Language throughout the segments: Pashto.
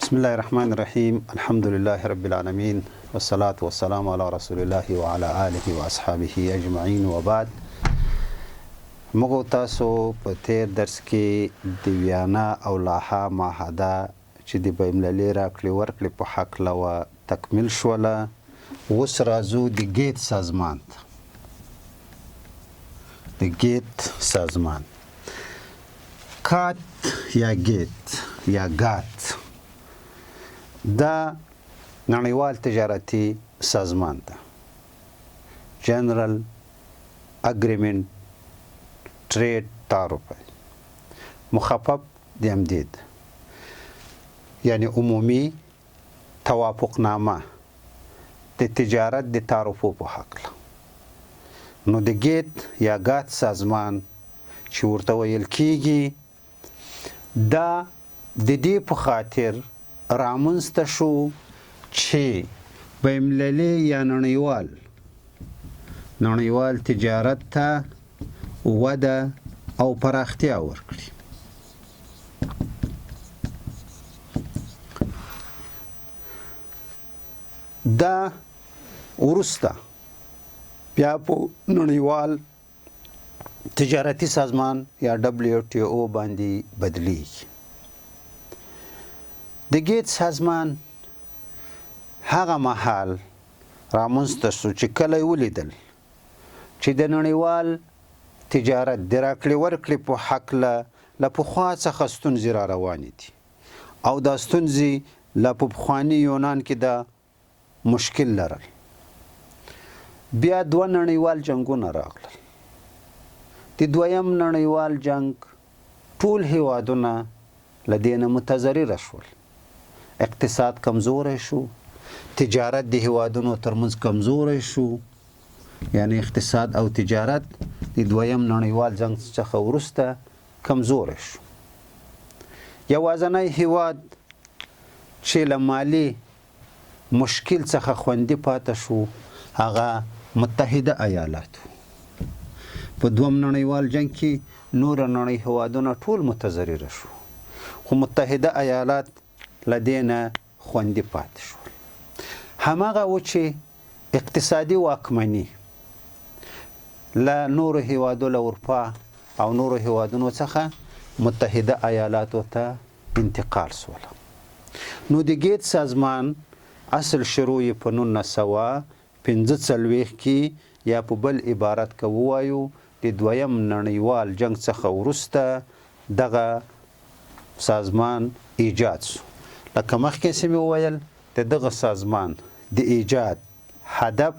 بسم الله الرحمن الرحيم الحمد لله رب العالمين والصلاة والسلام على رسول الله وعلى آله وأصحابه أجمعين وبعد مغو تاسو په تیر درس کې د ویانا او لاها معاهده چې د بین‌المللي راکړې ورکړې په حق لوه تکمیل شوله. اوس راځو د ګیت سازمان ته. د ګیت سازمان کات یا ګیت یا ګات دا نړیوال تجارتي سازمان ده. جنرال اگریمنت ټریډ تعرفه مخفف د امدید یعنی عمومي توافقنامه د تجارت د تعرفو په حق له. نو د ګیت یا ګات سازمان چې ورته ویل کیږي دا د دې په خاطر رامنځته شو چې بین‌المللي یا نړیوال تجارت ته وده او پراختیا ورکړي. دا وروسته بیا په نړیوال تجارتي سازمان یا WTO باندې بدلیږي. د ګیت سازمان هغه مهال رامنځته شو چې کله یې ولیدل چې د نړیوال تجارت د راکړې ورکړې په هکله له پخوا څخه ستونزې را روانې دي او دا ستونزې له په پخواني یونان کې د مشکل لرل. بیا دوه نړیوال جنګونه راغلل. د دویم نړیوال جنګ ټول هیوادونه له دې نه متضرره شول. اقتصاد کمزوری شو، تجارت د هیوادونو ترمنځ کمزوری شو، یعنی اقتصاد او تجارت د دویم نړیوال جنګ څخه وروسته کمزوری شو. یوازینی هیواد چې له مالي مشکل څخه خوندي پاتې شو هغه متحده ایالات. په دویم نړیوال جنګ کې نور نړۍ هیوادونه ټول متضرره شو، خو متحده ایالات له دې نه خوندي پاتې شول. هماغه و چې اقتصادي واکمني له نورو هیوادو له اروپا او نورو هیوادونو څخه متحده ایالاتو ته انتقال شوله. نو د ګیت سازمان اصل شروع یې په 1945 کې یا په بل عبارت کې ووایو د دویم نړیوال جنګ څخه وروسته دغه سازمان ایجاد شو. لکه مخکې چې مې وویل د دغه سازمان د ایجاد هدف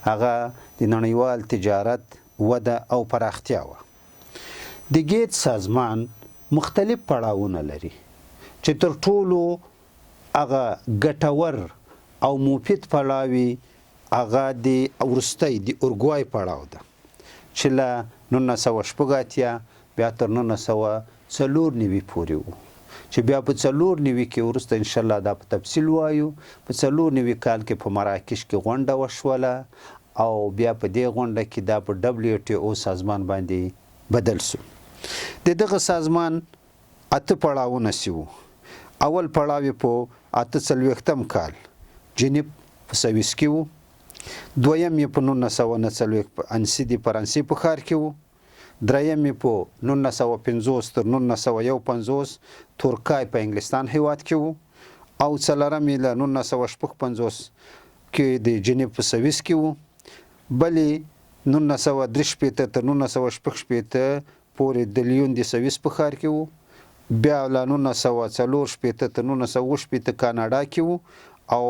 هغه د نړیوال تجارت وده او پراختیا وه. د ګیت سازمان مختلف پړاوونه لري چې تر ټولو هغه ګټور او مفید پړاوی هغه د وروستی د اورګوای پړاو ده چې له 1980 بیا تر 1994 پورې و، چې بیا په 94 کې وروسته انشاءالله دا په تفصیل وایو. په 94 کال کې په مراکش کې غونډه وشوله او بیا په دې غونډه کې دا په WTO سازمان باندې بدل شو. د دغه سازمان 8 پړاوونه شوي. اول پړاو یې په 48 کال جنیب په سویس کې و. دویم یې په 1949 په انسیدي فرانسې په ښار کې و. دریم یې په 1950 تر 1951 ترکای په انګلستان هیواد کې و او څلورم یې له 1955 کې د جنیب په سویس کې و. بلې 1963 تر 1966 پورې د لیون د سویس په ښار کې و. بیا له 1964 تر 1970 کاناډا کې و او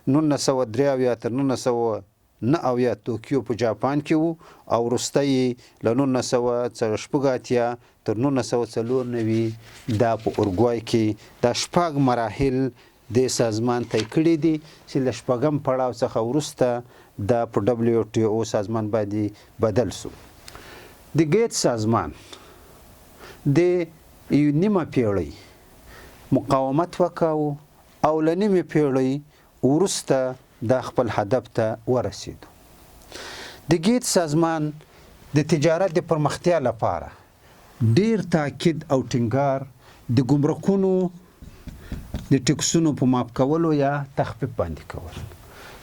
1983 تر 1990 توکیو په جاپان کې و او وروسته له 1980 تر 1994 دا په اورګوای کې دا 6 مراحل د سازمان طی کړي دي چې له 6م پړاو څخه وروسته دا په WTO سازمان باندې بدل شو. د ګیت سازمان د نیمه پیړۍ مقاومت وکاو او له نیمه پیړۍ وروسته دا خپل هدف ته ورسېدو. د ګیت سازمان د تجارت د پرمختیا لپاره ډیر تاکید او ټینګار د ګمرکونو د ټکسونو په ماف کولو یا تخفیف باندې کول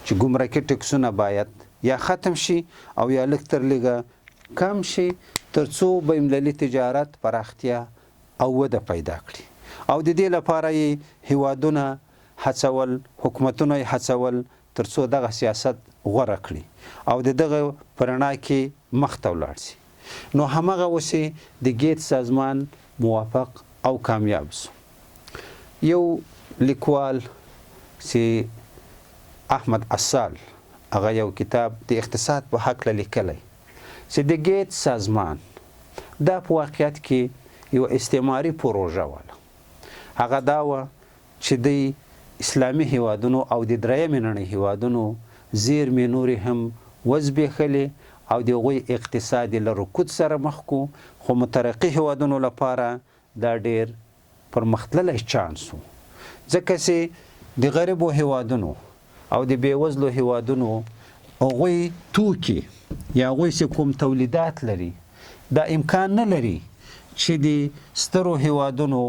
چې ګمرکي ټکسونه باید یا ختم شي او یا لږ تر لږه کم شي ترڅو بین‌المللي تجارت پراختیا او وده پیدا کړي او د دې لپاره یې هیوادونه هڅول حکومتونه یې هڅول ترڅو دغه سیاست غوره کړي او د دغه په رڼا کې مخته ولاړ شي نو همغه اوسې د ګیټ سازمان موافق او کامیاب شو یو لیکوال چې احمد اصال هغه یو کتاب د اقتصاد په حق لیکلی چې د ګیټ سازمان دا په واقعیت کې یو استعماري پروژه وه هغه دا وه چې د اسلامي هیوادونو او د درېیمې نړۍ هیوادونو زیرمې نورې هم وزبېښلې او د هغوی اقتصاد یې له رکود سره مخ کو خو مترقي هیوادونو لپاره دا ډېر پرمختللی چانس و ځکه چې د غریبو هیوادونو او د بېوزلو هیوادونو هغوی توکي یا هغوی چې کوم تولیدات لري دا امکان نه لري چې د سترو هیوادونو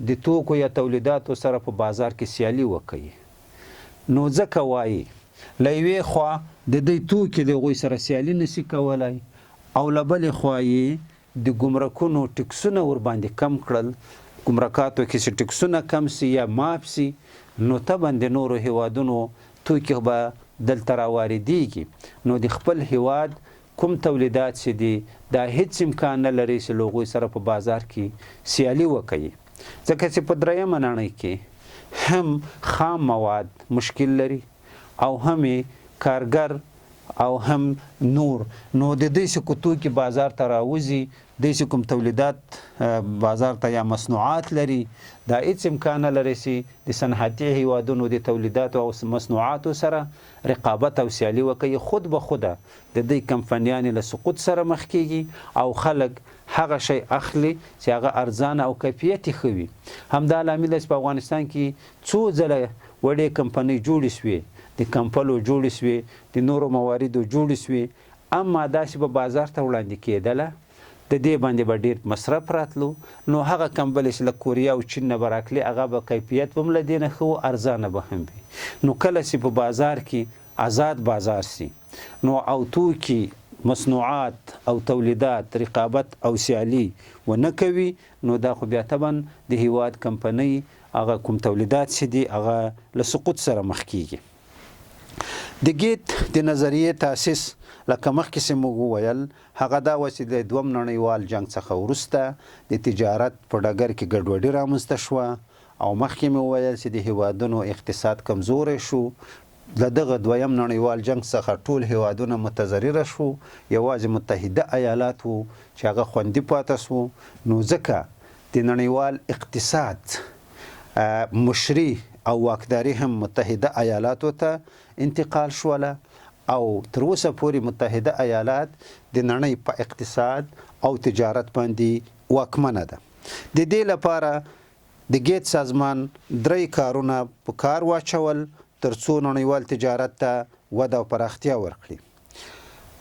د توکو یا تولیداتو سره په بازار کې سیالي وکړي نو ځکه وایي له یوې خوا د دوی توکي د هغوی سره سیالي نشي کولی او له بلې خوا یې د ګمرکونو ټکسونه ورباندې کم کړل ګمرکاتو کې چې ټکسونه کم سي یا ماف سي نو طبعا د نورو هیوادونو توکي به دلته راواردېږي نو د خپل هیواد کوم تولیدات چې دي دا هیڅ امکان نه لري چې له هغوی سره په بازار کې سیالي وکړي ځکه چې په درېیمه نړۍ کې هم خام مواد مشکل لري او هم کارګر او هم نور نو د دې چې توکي بازار ته راوځي د چې کوم تولیدات بازار ته یا مصنوعات لري دا هیڅ امکان نه لري چې د صنعتي هیوادونو د تولیداتو او مصنوعاتو سره رقابت او سیالي وکړي خود به خوده د دې کمپنیانې له سقوط سره مخ کیږي او خلک هغه شی اخلي چې هغه ارزانه او کیفیت ښه وي همدا لامل په افغانستان کې څو ځله وړې کمپنۍ جوړې شوې د کمپلو جوړې شوې د نورو مواردو جوړې شوې اما داسې به بازار ته وړاندې کېدله د دې باندې به ډېر مصرف راتلو نو هغه کمبلې چې له کوریا او چین نه به راکلي هغه به کیفیت به هم له دې نه ښه و ارزانه به هم وي نو کله چې په بازار کې آزاد بازار سي نو او توکي مصنوعات او تولیدات رقابت او سیالي ونه کوي نو دا خو بیا طبعا د هیواد کمپنۍ هغه کوم تولیدات چې دي هغه له سقوط سره مخ کیږي د ګیټ د نظریې تاسیس لکه مخکې چې موږ وویل هغه دا و چې د دویم نړیوال جنګ څخه وروسته د تجارت په ډګر کې ګډوډي رامنځته شوه او مخکې مې وویل چې د هیوادونو اقتصاد کمزوری شو له دغه دویم نړیوال جنګ څخه ټول هیوادونه متضرره شو یوازې متحده ایالات وو چې هغه خوندي پاتې سو نو ځکه د نړیوال اقتصاد مشري او واکداري هم متحده ایالاتو ته انتقال شوله او تر اوسه پورې متحده ایالات د نړۍ په اقتصاد او تجارت باندې واکمنه ده د دې لپاره د ګیټ سازمان درې کارونه په کار واچول ترڅو نړیوال تجارت ته وده او پراختیا ورکړي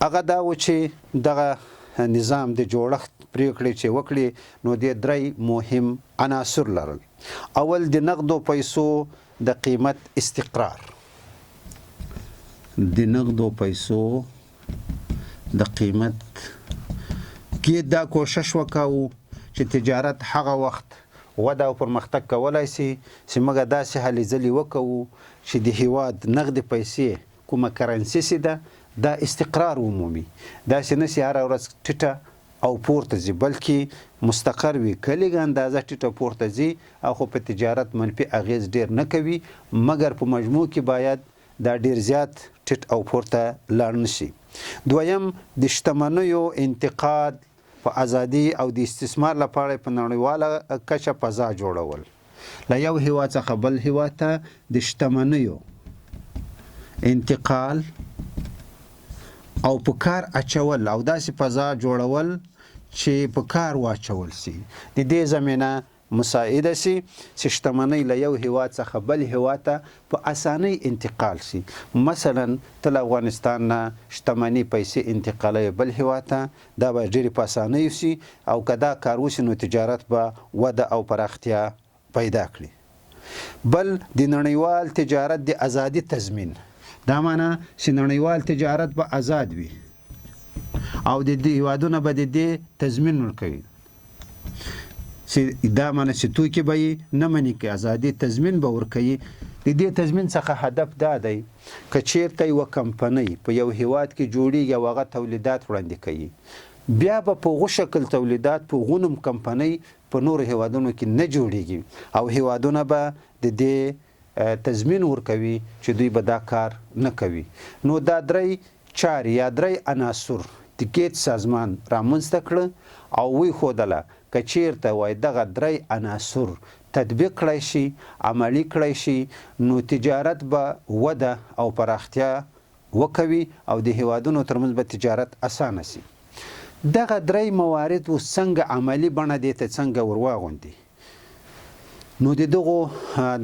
هغه دا و چې دغه نظام د جوړښت پریکړې چې وکړي نو د درې مهم عناصر لرل اول د نقدو پیسو د قیمت استقرار د نقدو پیسو د قیمت کې دا کوشش وکاو چې تجارت هغه وخت وده او پرمختګ کولای شي چې موږ داسې هلې ځلې وکړو چې د هیواد نقد پیسې کومه کرنسي سي ده دا استقرار عمومي داسې نه سي هره ورځ ټیټه او پورته ځي بلکې مستقر وي که لږه اندازه ټیټه پورته ځي او خو په تجارت منفي اغیز ډیر نه کوي مګر په مجموع کې باید دا ډیر زیات ټیټ او پورته لاړ نشي دویم د شتمنیو انتقال په ازادي او د استثمار لپاره په نړیواله کچه فضا جوړول له یو هیواد څخه بل هیواد ته د شتمنیو انتقال او په کار اچول او داسې فضا جوړول چې په کار واچول سي د دې زمینه مساعده سي چې شتمنۍ له یو هیواد څخه بل هیواد ته په اسانۍ انتقال سي مثلا تل افغانستان نه شتمنۍ پیسې انتقالوي بل هیواد ته دا به ډېرې په اسانۍ سي او که دا کار وسي نو تجارت به وده او پراختیا پیدا کړي بل د نړیوال تجارت د ازادي تضمین، دا معنی چې نړیوال تجارت به آزاد وي او د دې هیوادونه به د دې تضمین ورکوي، چې دا معنی چې توکي به یې نه مني کې ازادي تضمین به ورکوي. د دې تضمین څخه هدف دا دی که چیرته یوه کمپنۍ په یو هیواد کې جوړیږي او هغه تولیدات وړاندې کوي، بیا به په هغه شکل تولیدات په غونم کمپنۍ په نورو هیوادونو کې نه جوړیږي او هیوادونه به د دې تضمین ورکوي چې دوی به دا کار نه کوي. نو دا درې چارې یا درې عناصر د ګیټ سازمان رامنځته کړه او وی ښودله که چیرته وای دغه درې عناصر تطبیق کړی شي، عملی کړی شي، نو تجارت به وده او پراختیا وکوي او د هیوادونو ترمنځ به تجارت اسانه شي. دغه درې موارد اوس څنګه عملی بڼه دې ته څنګه ورواغوندي؟ نو د دغو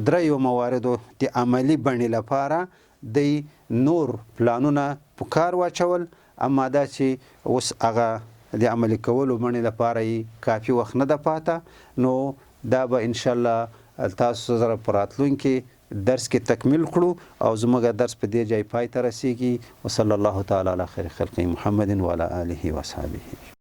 دریو مواردو د عملی بڼې لپاره د نور پلانونه په کار واچول، اما دا چې اوس هغه د عملی کولو بڼې لپاره یې کافي وخت نه ده پاته، نو دا به انشاءالله تاسو سره په راتلونکي درس کې تکمیل کړو او زموږ درس په دې ځای پای ته رسیږي. وصلی الله تعالی علی خیر خلقه محمد وعلى آله وصحبه.